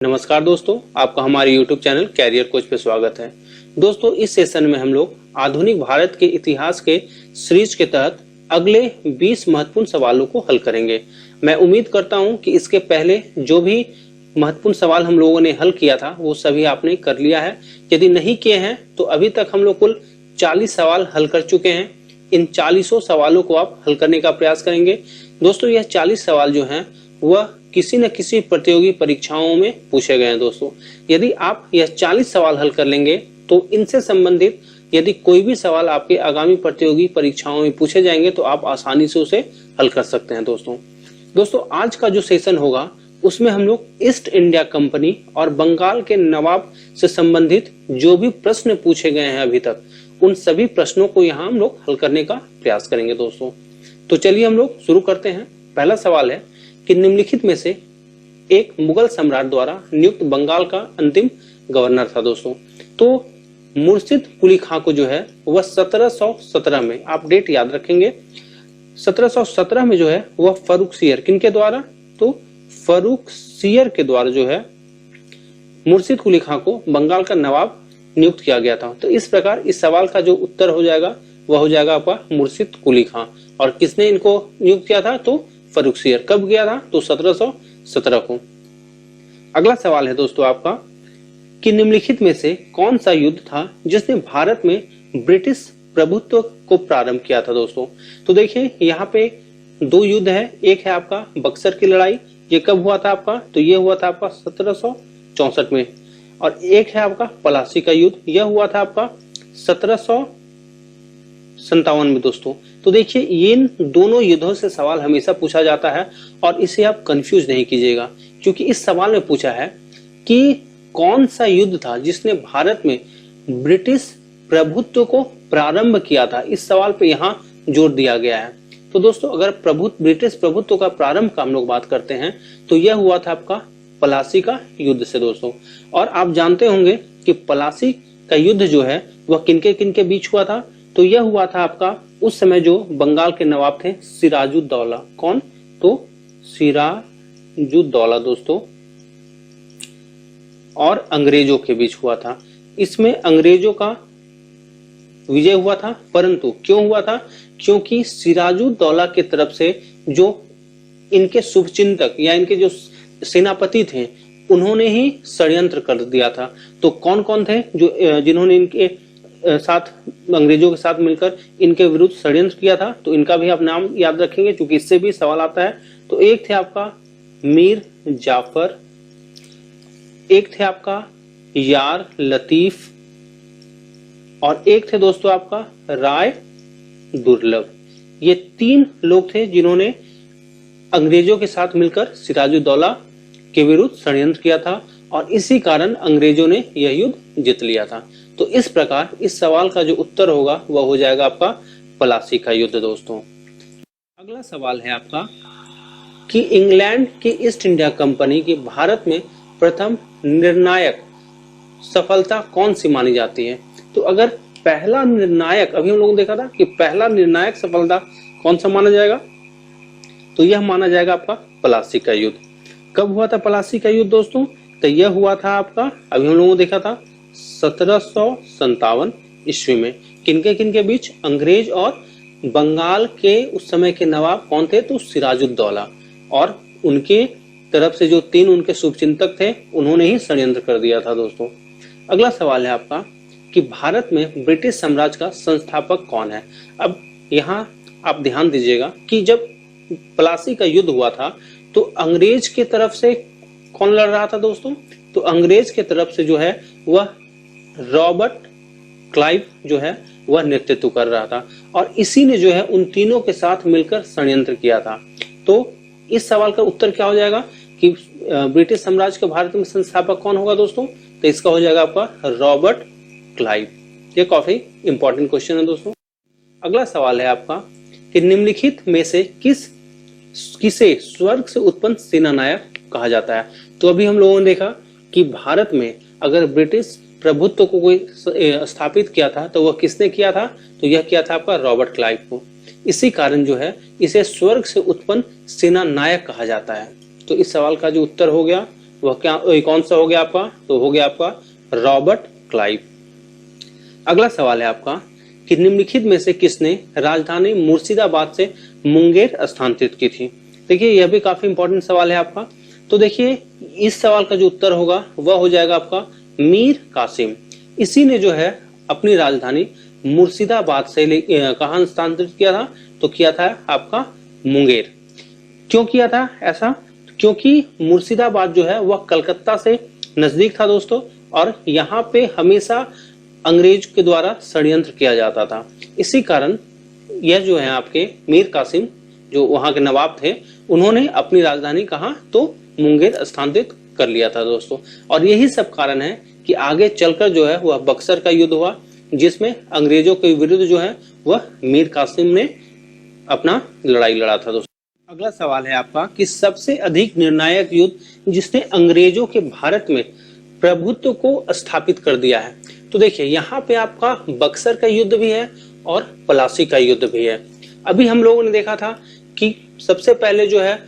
नमस्कार दोस्तों, आपका हमारे YouTube चैनल कैरियर कोच पे स्वागत है। दोस्तों, इस सेशन में हम लोग आधुनिक भारत के इतिहास के सीरीज के तहत अगले 20 महत्वपूर्ण सवालों को हल करेंगे। मैं उम्मीद करता हूं कि इसके पहले जो भी महत्वपूर्ण सवाल हम लोगों ने हल किया था वो सभी आपने कर लिया है। यदि नहीं किए हैं तो अभी तक हम लोग कुल 40 सवाल हल कर चुके हैं। इन 40 सवालों को आप हल करने का प्रयास करेंगे। दोस्तों, यह 40 सवाल जो हैं वह किसी न किसी प्रतियोगी परीक्षाओं में पूछे गए हैं। दोस्तों, यदि आप यह 40 सवाल हल कर लेंगे तो इनसे संबंधित यदि कोई भी सवाल आपके आगामी प्रतियोगी परीक्षाओं में पूछे जाएंगे तो आप आसानी से उसे हल कर सकते हैं। दोस्तों आज का जो सेशन होगा उसमें हम लोग ईस्ट इंडिया कंपनी और बंगाल के नवाब से संबंधित जो भी प्रश्न पूछे गए हैं अभी तक, उन सभी प्रश्नों को यहाँ हम लोग हल करने का प्रयास करेंगे। दोस्तों, तो चलिए हम लोग शुरू करते हैं। पहला सवाल है कि निम्नलिखित में से एक मुगल सम्राट द्वारा नियुक्त बंगाल का अंतिम गवर्नर था। दोस्तों, तो मुर्शिद कुली खां को जो है वह 1717 में, आप डेट याद रखेंगे, 1717 में जो है वह फर्रुखसियर किनके द्वारा, तो फर्रुखसियर के द्वारा जो है मुर्शिद कुली खां को बंगाल का नवाब नियुक्त किया गया था। तो इस प्रकार इस सवाल का जो उत्तर हो जाएगा वह हो जाएगा आपका मुर्शिद कुली खां। और किसने इनको नियुक्त किया था, तो फर्रुखसियर। कब गया था, तो 1717 को। अगला सवाल है दोस्तों आपका कि निम्नलिखित में से कौन सा युद्ध था जिसने भारत में ब्रिटिश प्रभुत्व को प्रारंभ किया था। दोस्तों, तो देखिए यहाँ पे दो युद्ध है। एक है आपका बक्सर की लड़ाई, ये कब हुआ था आपका, तो ये हुआ था आपका 1764 में। और एक है आपका पलासी का युद्ध, यह हुआ था आपका 1757 में। दोस्तों, तो देखिए इन दोनों युद्धों से सवाल हमेशा पूछा जाता है और इसे आप कंफ्यूज नहीं कीजिएगा, क्योंकि इस सवाल में पूछा है कि कौन सा युद्ध था जिसने भारत में ब्रिटिश प्रभुत्व को प्रारंभ किया था। इस सवाल पे यहाँ जोर दिया गया है। तो दोस्तों, अगर ब्रिटिश प्रभुत्व का प्रारंभ का हम लोग बात करते हैं तो यह हुआ था आपका पलासी का युद्ध से। दोस्तों, और आप जानते होंगे कि पलासी का युद्ध जो है वह किनके किनके बीच हुआ था, तो यह हुआ था आपका उस समय जो बंगाल के नवाब थे सिराजुद्दौला। कौन, तो सिराजुद्दौला दोस्तों, और अंग्रेजों के बीच हुआ था। इसमें अंग्रेजों का विजय हुआ था, परंतु क्यों हुआ था, क्योंकि सिराजुद्दौला की तरफ से जो इनके शुभचिंतक या इनके जो सेनापति थे उन्होंने ही षड्यंत्र कर दिया था। तो कौन कौन थे जो जिन्होंने इनके साथ, अंग्रेजों के साथ मिलकर इनके विरुद्ध षड्यंत्र किया था, तो इनका भी आप नाम याद रखेंगे क्योंकि इससे भी सवाल आता है। तो एक थे आपका मीर जाफर, एक थे आपका यार लतीफ, और एक थे दोस्तों आपका राय दुर्लभ। ये तीन लोग थे जिन्होंने अंग्रेजों के साथ मिलकर सिराजुद्दौला के विरुद्ध षड्यंत्र किया था और इसी कारण अंग्रेजों ने यह युद्ध जीत लिया था। तो इस प्रकार इस सवाल का जो उत्तर होगा वह हो जाएगा आपका पलासी का युद्ध। दोस्तों, अगला सवाल है आपका कि इंग्लैंड की ईस्ट इंडिया कंपनी की भारत में प्रथम निर्णायक सफलता कौन सी मानी जाती है। तो अगर पहला निर्णायक, अभी हम लोगों ने देखा था कि पहला निर्णायक सफलता कौन सा माना जाएगा, तो यह माना जाएगा आपका पलासी का युद्ध। कब हुआ था पलासी का युद्ध दोस्तों, तो यह हुआ था आपका, अभी हम लोगों ने देखा था 1757 ईस्वी में। किनके किनके बीच, अंग्रेज और बंगाल के उस समय के नवाब कौन थे, तो सिराजुद्दौला, और उनके तरफ से जो तीन उनके शुभचिंतक थे उन्होंने ही षड्यंत्र कर दिया था। दोस्तों, अगला सवाल है आपका कि भारत में ब्रिटिश साम्राज्य का संस्थापक कौन है। अब यहाँ आप ध्यान दीजिएगा कि जब पलासी का युद्ध हुआ था तो अंग्रेज के तरफ से कौन लड़ रहा था दोस्तों, तो अंग्रेज के तरफ से जो है वह रॉबर्ट क्लाइव जो है वह नेतृत्व कर रहा था और इसी ने जो है उन तीनों के साथ मिलकर षड्यंत्र किया था। तो इस सवाल का उत्तर क्या हो जाएगा कि ब्रिटिश साम्राज्य के भारत में संस्थापक कौन होगा दोस्तों, तो इसका हो जाएगा आपका रॉबर्ट क्लाइव। ये काफी इंपॉर्टेंट क्वेश्चन है दोस्तों। अगला सवाल है आपका कि निम्नलिखित में से किसे स्वर्ग से उत्पन्न सेनानायक कहा जाता है। तो अभी हम लोगों ने देखा कि भारत में अगर ब्रिटिश प्रभुत्व को कोई स्थापित किया था तो वह किसने किया था, तो यह किया था आपका रॉबर्ट क्लाइव को। इसी कारण जो है इसे स्वर्ग से उत्पन्न सेना नायक कहा जाता है। तो इस सवाल का जो उत्तर हो गया वह क्या कौन सा हो गया आपका, तो हो गया आपका रॉबर्ट क्लाइव। अगला सवाल है आपका कि निम्नलिखित में से किसने राजधानी मुर्शिदाबाद से मुंगेर स्थानांतरित की थी। देखिए यह भी काफी इंपॉर्टेंट सवाल है आपका। तो देखिए इस सवाल का जो उत्तर होगा वह हो जाएगा आपका मीर कासिम। इसी ने जो है अपनी राजधानी मुर्शिदाबाद से कहां स्थानांतरित किया था, तो किया था आपका मुंगेर। क्यों किया था ऐसा, क्योंकि मुर्शिदाबाद जो है वह कलकत्ता से नजदीक था दोस्तों, और यहाँ पे हमेशा अंग्रेज के द्वारा षड्यंत्र किया जाता था। इसी कारण यह जो है आपके मीर कासिम जो वहां के नवाब थे, उन्होंने अपनी राजधानी कहा, तो मुंगेर स्थानांतरित कर लिया था दोस्तों। और यही सब कारण है कि आगे चलकर जो है वह बक्सर का युद्ध हुआ, जिसमें अंग्रेजों के विरुद्ध जो है वह मीर कासिम ने अपना लड़ाई लड़ा था दोस्तों। अगला सवाल है आपका कि सबसे अधिक निर्णायक युद्ध जिसने अंग्रेजों के भारत में प्रभुत्व को स्थापित कर दिया है। तो देखिए यहाँ पे आपका बक्सर का युद्ध भी है और प्लासी का युद्ध भी है। अभी हम लोगों ने देखा था कि सबसे पहले जो है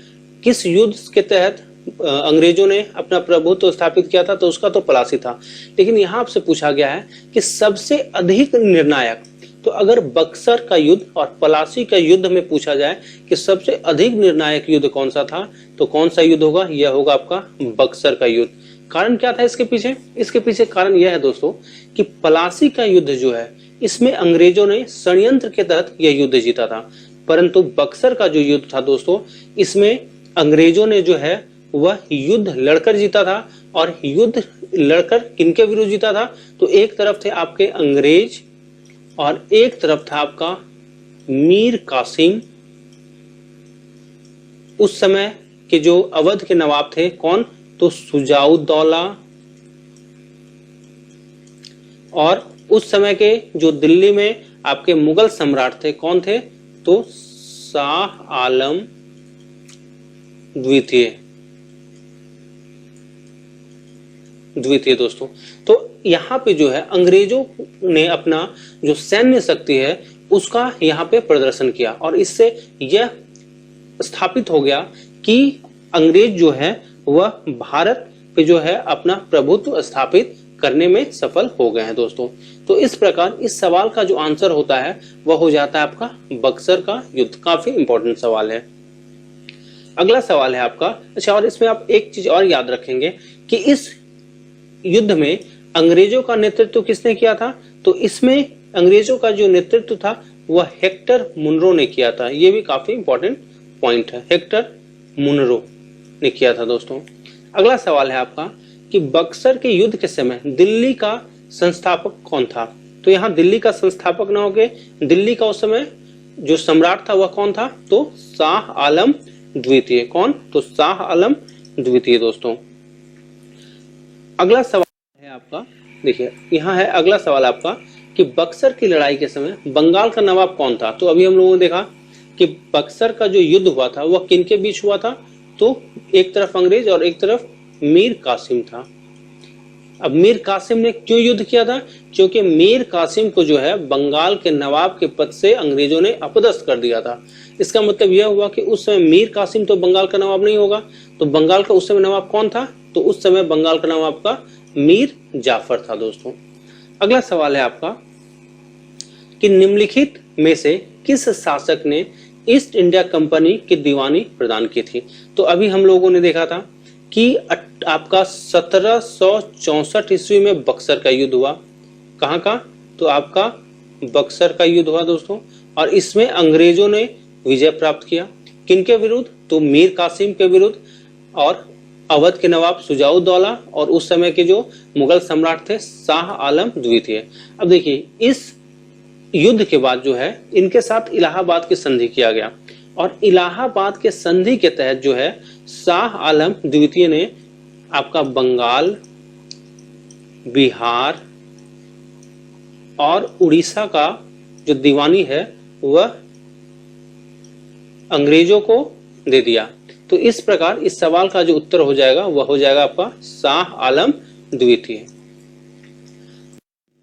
किस युद्ध के तहत अंग्रेजों ने अपना प्रभुत्व स्थापित किया था, तो उसका तो प्लासी था। लेकिन यहाँ आपसे पूछा गया है कि सबसे अधिक निर्णायक, तो अगर बक्सर का युद्ध और प्लासी का युद्ध में पूछा जाए कि सबसे अधिक निर्णायक युद्ध कौन सा था, तो कौन सा युद्ध होगा, यह होगा आपका बक्सर का युद्ध। कारण क्या था इसके पीछे, इसके पीछे कारण यह है दोस्तों कि प्लासी का युद्ध जो है इसमें अंग्रेजों ने षड्यंत्र के तहत यह युद्ध जीता था, परंतु बक्सर का जो युद्ध था दोस्तों इसमें अंग्रेजों ने जो है वह युद्ध लड़कर जीता था। और युद्ध लड़कर किनके विरुद्ध जीता था, तो एक तरफ थे आपके अंग्रेज और एक तरफ था आपका मीर कासिम। उस समय के जो अवध के नवाब थे कौन, तो शुजाउद्दौला। और उस समय के जो दिल्ली में आपके मुगल सम्राट थे कौन थे, तो शाह आलम द्वितीय दोस्तों। तो यहाँ पे जो है अंग्रेजों ने अपना जो सैन्य शक्ति है उसका यहाँ पे प्रदर्शन किया, और इससे यह स्थापित हो गया कि अंग्रेज जो है वह भारत पे जो है अपना प्रभुत्व स्थापित करने में सफल हो गए हैं दोस्तों। तो इस प्रकार इस सवाल का जो आंसर होता है वह हो जाता है आपका बक्सर का युद्ध। काफी इंपॉर्टेंट सवाल है। अगला सवाल है आपका, अच्छा और इसमें आप एक चीज और याद रखेंगे कि इस युद्ध में अंग्रेजों का नेतृत्व किसने किया था, तो इसमें अंग्रेजों का जो नेतृत्व था वह हेक्टर मुनरो ने किया था। यह भी काफी इंपॉर्टेंट पॉइंट है, हेक्टर मुनरो ने किया था दोस्तों। अगला सवाल है आपका कि बक्सर के युद्ध के समय दिल्ली का संस्थापक कौन था। तो यहाँ दिल्ली का संस्थापक ना होके दिल्ली का उस समय जो सम्राट था वह कौन था, तो शाह आलम द्वितीय। कौन, तो शाह आलम द्वितीय दोस्तों। अगला सवाल है आपका, देखिए यहाँ है अगला सवाल आपका कि बक्सर की लड़ाई के समय बंगाल का नवाब कौन था। तो अभी हम लोगों ने देखा कि बक्सर का जो युद्ध हुआ था वह किनके बीच हुआ था, तो एक तरफ अंग्रेज और एक तरफ मीर कासिम था। अब मीर कासिम ने क्यों युद्ध किया था, क्योंकि मीर कासिम को जो है बंगाल के नवाब के पद से अंग्रेजों ने अपदस्थ कर दिया था। इसका मतलब यह हुआ कि उस समय मीर कासिम तो बंगाल का नवाब नहीं होगा, तो बंगाल का उस समय नवाब कौन था, तो उस समय बंगाल का नवाब का मीर जाफर था दोस्तों। अगला सवाल है आपका कि निम्नलिखित में से किस शासक ने ईस्ट इंडिया कंपनी की दीवानी प्रदान की थी। तो अभी हम लोगों ने देखा था कि आपका 1764 ईस्वी में बक्सर का युद्ध हुआ। कहाँ का, तो आपका बक्सर का युद्ध हुआ दोस्तों, और इसमें अंग्रेजों ने विजय प्राप्त किया। किनके विरुद्ध, तो मीर कासिम के विरुद्ध और अवध के नवाब शुजाउद्दौला और उस समय के जो मुगल सम्राट थे शाह आलम द्वितीय। अब देखिए इस युद्ध के बाद जो है इनके साथ इलाहाबाद की संधि किया गया, और इलाहाबाद के संधि के तहत जो है शाह आलम द्वितीय ने आपका बंगाल, बिहार और उड़ीसा का जो दीवानी है वह अंग्रेजों को दे दिया। तो इस प्रकार इस सवाल का जो उत्तर हो जाएगा वह हो जाएगा आपका शाह आलम द्वितीय।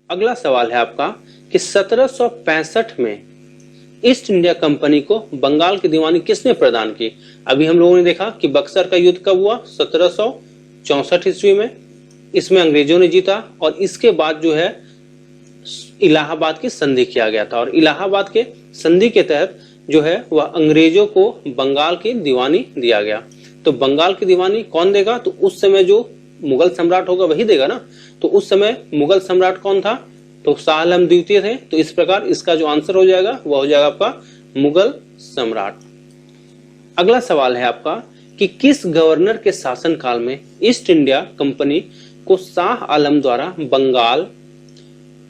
अगला सवाल है आपका कि 1765 में ईस्ट इंडिया कंपनी को बंगाल की दीवानी किसने प्रदान की। अभी हम लोगों ने देखा कि बक्सर का युद्ध कब हुआ, 1764 ईस्वी में इसमें अंग्रेजों ने जीता और इसके बाद जो है इलाहाबाद की संधि किया गया था और इलाहाबाद के संधि के तहत जो है वह अंग्रेजों को बंगाल की दीवानी दिया गया। तो बंगाल की दीवानी कौन देगा? तो उस समय जो मुगल सम्राट होगा वही देगा ना। तो उस समय मुगल सम्राट कौन था? तो शाह आलम द्वितीय थे। तो इस प्रकार इसका जो आंसर हो जाएगा वह हो जाएगा आपका मुगल सम्राट। अगला सवाल है आपका कि किस गवर्नर के शासनकाल में ईस्ट इंडिया कंपनी को शाह आलम द्वारा बंगाल,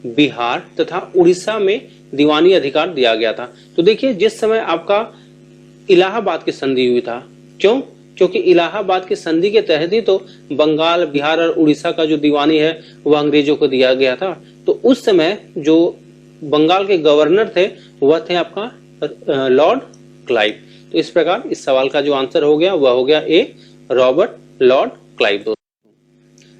बिहार तथा उड़ीसा में दीवानी अधिकार दिया गया था? तो देखिए, जिस समय आपका इलाहाबाद की संधि हुई था, क्यों? क्योंकि इलाहाबाद की संधि के तहत ही तो बंगाल, बिहार और उड़ीसा का जो दीवानी है वह अंग्रेजों को दिया गया था। तो उस समय जो बंगाल के गवर्नर थे वह थे आपका लॉर्ड क्लाइव। तो इस प्रकार इस सवाल का जो आंसर हो गया वह हो गया ए, रॉबर्ट लॉर्ड क्लाइव। दोस्तों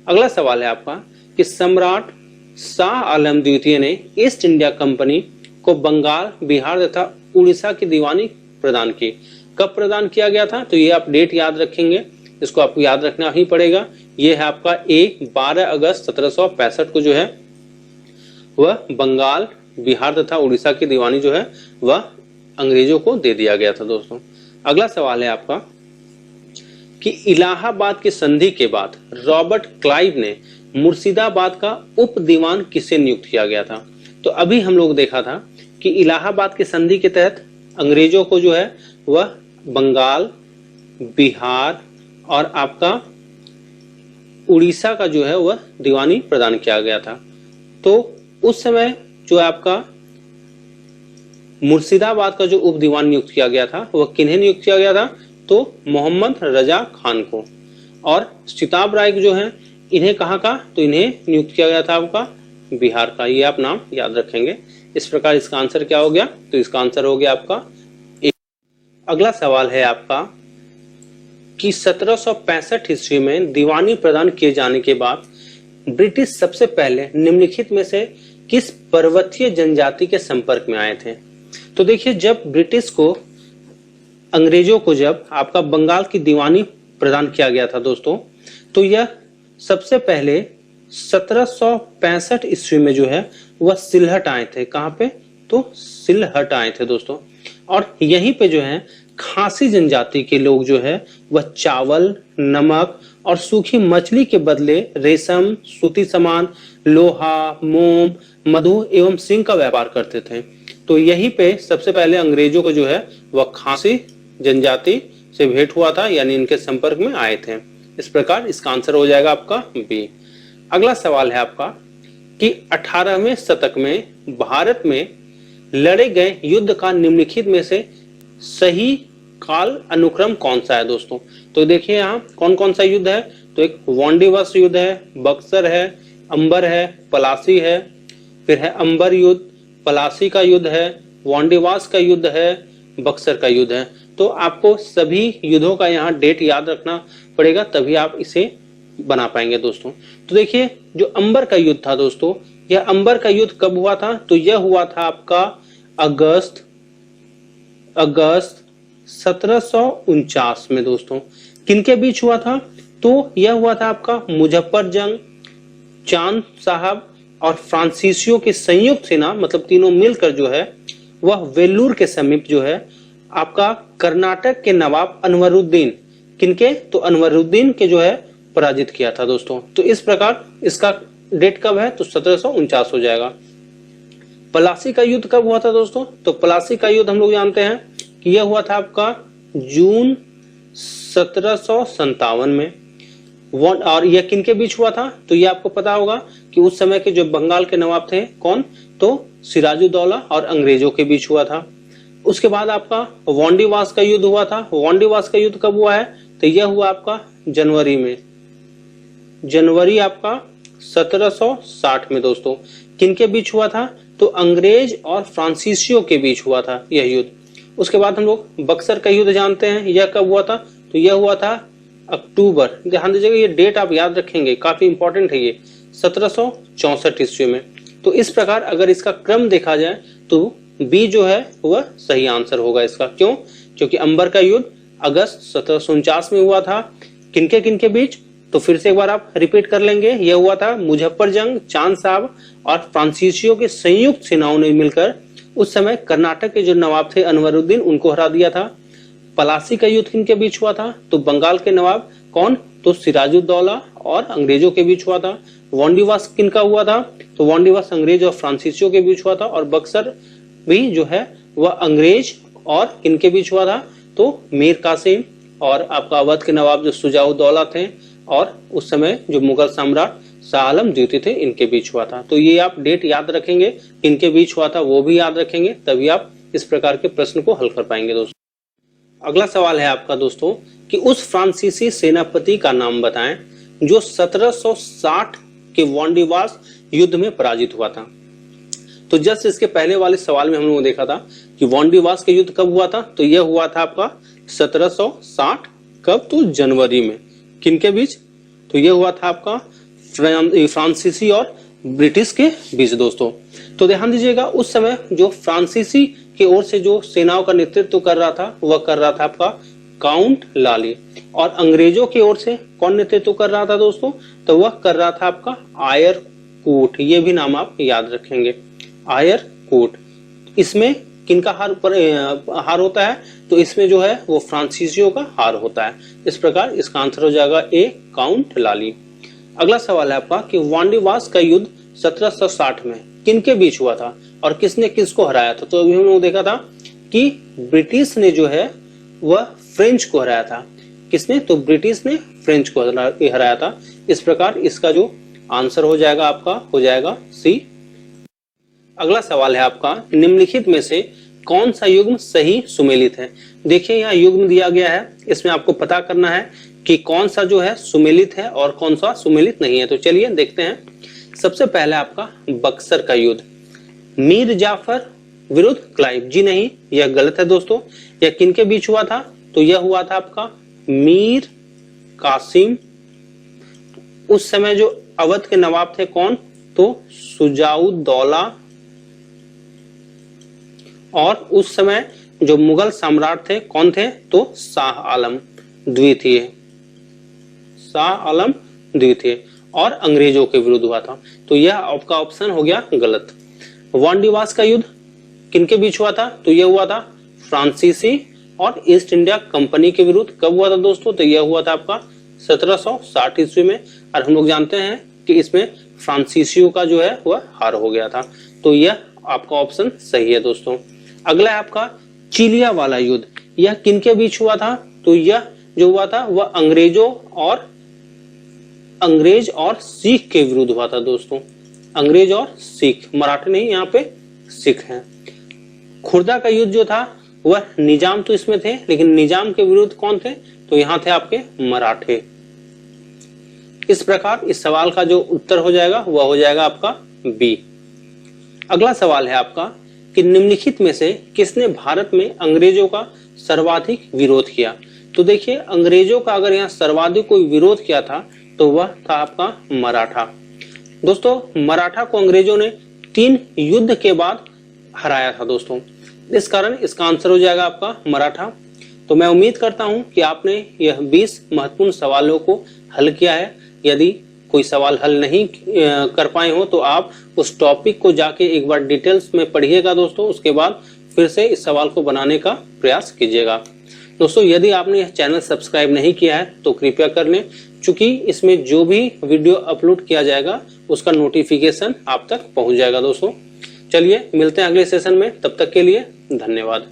अगला सवाल है आपका कि सम्राट शाह आलम द्वितीय ने ईस्ट इंडिया कंपनी को बंगाल, बिहार तथा उड़ीसा की दीवानी प्रदान की। कब प्रदान किया गया था? तो ये आप डेट याद रखेंगे, इसको आपको याद रखना ही पड़ेगा। ये है आपका ए, 12 अगस्त 1765 को जो है वह बंगाल, बिहार तथा उड़ीसा की दीवानी जो है वह अंग्रेजों को दे दिया गया था। दोस्तों अगला सवाल है आपका कि इलाहाबाद की संधि के बाद रॉबर्ट क्लाइव ने मुर्शिदाबाद का उप दीवान किसे नियुक्त किया गया था? तो अभी हम लोग देखा था कि इलाहाबाद की संधि के तहत अंग्रेजों को जो है वह बंगाल, बिहार और आपका उड़ीसा का जो है वह दीवानी प्रदान किया गया था। तो उस समय जो आपका मुर्शिदाबाद का जो उप दीवान नियुक्त किया गया था वह किन्हें नियुक्त किया गया था? तो मोहम्मद रजा खान को। और सिताब राय जो है इन्हें कहाँ का? तो इन्हें नियुक्त किया गया था आपका बिहार का। ये आप नाम याद रखेंगे। इस प्रकार इसका आंसर क्या हो गया? तो इसका आंसर हो गया आपका ए। अगला सवाल है आपका कि 1765 ईस्वी में दीवानी प्रदान किए जाने के बाद ब्रिटिश सबसे पहले निम्नलिखित में से किस पर्वतीय जनजाति के संपर्क में आए थे? तो देखिए, जब ब्रिटिश को अंग्रेजों को जब आपका बंगाल की दीवानी प्रदान किया गया था दोस्तों, तो यह सबसे पहले 1765 ईस्वी में जो है वह सिलहट आए थे। कहाँ पे? तो सिलहट आए थे दोस्तों। और यहीं पे जो है खासी जनजाति के लोग जो है वह चावल, नमक और सूखी मछली के बदले रेशम, सूती सामान, लोहा, मोम, मधु एवं सिंह का व्यापार करते थे। तो यहीं पे सबसे पहले अंग्रेजों को जो है वह खासी जनजाति से भेंट हुआ था, यानी इनके संपर्क में आए थे। इस प्रकार इसका आंसर हो जाएगा आपका बी। अगला सवाल है आपका कि 18वें शतक में भारत में लड़े गए युद्ध का निम्नलिखित में से सही काल अनुक्रम कौन सा है? दोस्तों तो देखिए यहाँ कौन कौन सा युद्ध है। तो एक वांडीवास युद्ध है, बक्सर है, अंबर है, पलासी है, फिर है अंबर युद्ध, पलासी का युद्ध है, वांडीवास का युद्ध है, बक्सर का युद्ध है। तो आपको सभी युद्धों का यहाँ डेट याद रखना पड़ेगा, तभी आप इसे बना पाएंगे दोस्तों। तो देखिए, जो अंबर का युद्ध था दोस्तों, यह अंबर का युद्ध कब हुआ था? तो यह हुआ था आपका अगस्त 1749 में दोस्तों। किनके बीच हुआ था? तो यह हुआ था आपका मुजफ्फर जंग, चांद साहब और फ्रांसीसियों की संयुक्त सेना, मतलब तीनों मिलकर जो है वह वेल्लूर के समीप जो है आपका कर्नाटक के नवाब अनवरुद्दीन, किनके? तो अनवरुद्दीन के जो है पराजित किया था दोस्तों। तो इस प्रकार इसका डेट कब है? तो 1749 हो जाएगा। पलासी का युद्ध कब हुआ था दोस्तों? तो पलासी का युद्ध हम लोग जानते हैं कि यह हुआ था आपका जून 1757 में। और यह किनके बीच हुआ था? तो यह आपको पता होगा कि उस समय के जो बंगाल के नवाब थे कौन? तो सिराजुद्दौला और अंग्रेजों के बीच हुआ था। उसके बाद आपका वांडीवास का युद्ध हुआ था। वांडीवास का युद्ध कब हुआ है? तो यह हुआ आपका जनवरी में, जनवरी आपका 1760 में दोस्तों। किनके बीच हुआ था? तो अंग्रेज और फ्रांसीसियों के बीच हुआ था यह युद्ध। उसके बाद हम लोग बक्सर का युद्ध जानते हैं, यह कब हुआ था? तो यह हुआ था अक्टूबर, ध्यान दीजिएगा ये डेट आप याद रखेंगे, काफी इंपॉर्टेंट है ये, 1764 ईस्वी में। तो इस प्रकार अगर इसका क्रम देखा जाए तो बी जो है वह सही आंसर होगा इसका। क्यों? क्योंकि अंबर का युद्ध अगस्त 1749 में हुआ था। किनके बीच? तो फिर से एक बार आप रिपीट कर लेंगे। यह हुआ था मुजफ्फर जंग, चांद साहब और फ्रांसीसियों के संयुक्त सेनाओं ने मिलकर उस समय कर्नाटक के जो नवाब थे अनवरुद्दीन, उनको हरा दिया था। पलासी का युद्ध किनके बीच हुआ था? तो बंगाल के नवाब कौन? तो सिराजुद्दौला और अंग्रेजों के बीच हुआ था। वांडीवास किनका हुआ था? तो वांडीवास अंग्रेज और फ्रांसीसियों के बीच हुआ था। और बक्सर भी जो है वह अंग्रेज और किनके बीच हुआ था? तो मीर कासिम और आपका अवध के नवाब जो सुजाउद्दौला थे और उस समय जो मुगल सम्राट शाह आलम द्वितीय थे, इनके बीच हुआ था। तो ये आप डेट याद रखेंगे, इनके बीच हुआ था वो भी याद रखेंगे, तभी आप इस प्रकार के प्रश्न को हल कर पाएंगे दोस्तों। अगला सवाल है आपका दोस्तों कि उस फ्रांसीसी सेनापति का नाम बताएं जो 1760 के वांडीवास युद्ध में पराजित हुआ था। तो जस्ट इसके पहले वाले सवाल में हम लोगों ने देखा था कि वांडीवास का युद्ध कब हुआ था? तो यह हुआ था आपका 1760। कब? तो जनवरी में। किनके बीच? तो यह हुआ था आपका फ्रांसीसी और ब्रिटिश के बीच दोस्तों। तो ध्यान दीजिएगा, उस समय जो फ्रांसीसी की ओर से जो सेनाओं का नेतृत्व कर रहा था वह कर रहा था आपका काउंट लाली, और अंग्रेजों की ओर से कौन नेतृत्व कर रहा था दोस्तों? तो वह कर रहा था आपका आयर कूट। ये भी नाम आप याद रखेंगे, आयर कूट। इसमें किनका हार होता है? तो इसमें जो है वो फ्रांसीसियों का हार होता है। इस प्रकार इसका आंसर हो जाएगा ए, काउंट लाली। अगला सवाल है आपका कि वांडीवास का युद्ध 1760 में किनके बीच हुआ था और किसने किसको हराया था? तो अभी हम लोग देखा था कि ब्रिटिश ने जो है वह फ्रेंच को हराया था। किसने? तो ब्रिटिश ने फ्रेंच को हराया था। इस प्रकार इसका जो आंसर हो जाएगा आपका हो जाएगा सी। अगला सवाल है आपका निम्नलिखित में से कौन सा युग्म सही सुमेलित है? देखिए यहाँ युग्म दिया गया है, इसमें आपको पता करना है कि कौन सा जो है सुमेलित है और कौन सा सुमेलित नहीं है। तो चलिए देखते हैं। सबसे पहले आपका बक्सर का युद्ध, मीर जाफर विरुद्ध क्लाइव। जी नहीं, यह गलत है दोस्तों। यह किनके बीच हुआ था? तो यह हुआ था आपका मीर कासिम। उस समय जो अवध के नवाब थे कौन? तो सुजाउद्दौला। और उस समय जो मुगल सम्राट थे कौन थे? तो शाह आलम द्वितीय, शाह आलम द्वितीय, और अंग्रेजों के विरुद्ध हुआ था। तो यह आपका ऑप्शन हो गया गलत। वांडीवास का युद्ध किनके बीच हुआ था? तो यह हुआ था फ्रांसीसी और ईस्ट इंडिया कंपनी के विरुद्ध। कब हुआ था दोस्तों? तो यह हुआ था आपका 1760 ईस्वी में। और हम लोग जानते हैं कि इसमें फ्रांसीसियों का जो है वह हार हो गया था। तो यह आपका ऑप्शन सही है दोस्तों। अगला है आपका चिलिया वाला युद्ध, यह किनके बीच हुआ था? तो यह जो हुआ था वह अंग्रेज और सिख के विरुद्ध हुआ था दोस्तों। अंग्रेज और सिख, मराठे नहीं, यहाँ पे सिख हैं। खुर्दा का युद्ध जो था वह निजाम तो इसमें थे, लेकिन निजाम के विरुद्ध कौन थे? तो यहाँ थे आपके मराठे। इस प्रकार इस सवाल का जो उत्तर हो जाएगा वह हो जाएगा आपका बी। अगला सवाल है आपका कि निम्नलिखित में से किसने भारत में अंग्रेजों का सर्वाधिक विरोध किया? तो देखिए, अंग्रेजों का अगर यहाँ सर्वाधिक कोई विरोध किया था तो वह था आपका मराठा। दोस्तों, मराठा को अंग्रेजों ने 3 युद्ध के बाद हराया था दोस्तों। इस कारण इसका आंसर हो जाएगा आपका मराठा। तो मैं उम्मीद करता हूं कि आपने यह 20 महत्वपूर्ण सवालों को हल किया है। यदि कोई सवाल हल नहीं कर पाए हो तो आप उस टॉपिक को जाके एक बार डिटेल्स में पढ़िएगा दोस्तों। उसके बाद फिर से इस सवाल को बनाने का प्रयास कीजिएगा। दोस्तों, यदि आपने यह चैनल सब्सक्राइब नहीं किया है तो कृपया कर लें, क्योंकि इसमें जो भी वीडियो अपलोड किया जाएगा उसका नोटिफिकेशन आप तक पहुंच जाएगा दोस्तों। चलिए मिलते हैं अगले सेशन में, तब तक के लिए धन्यवाद।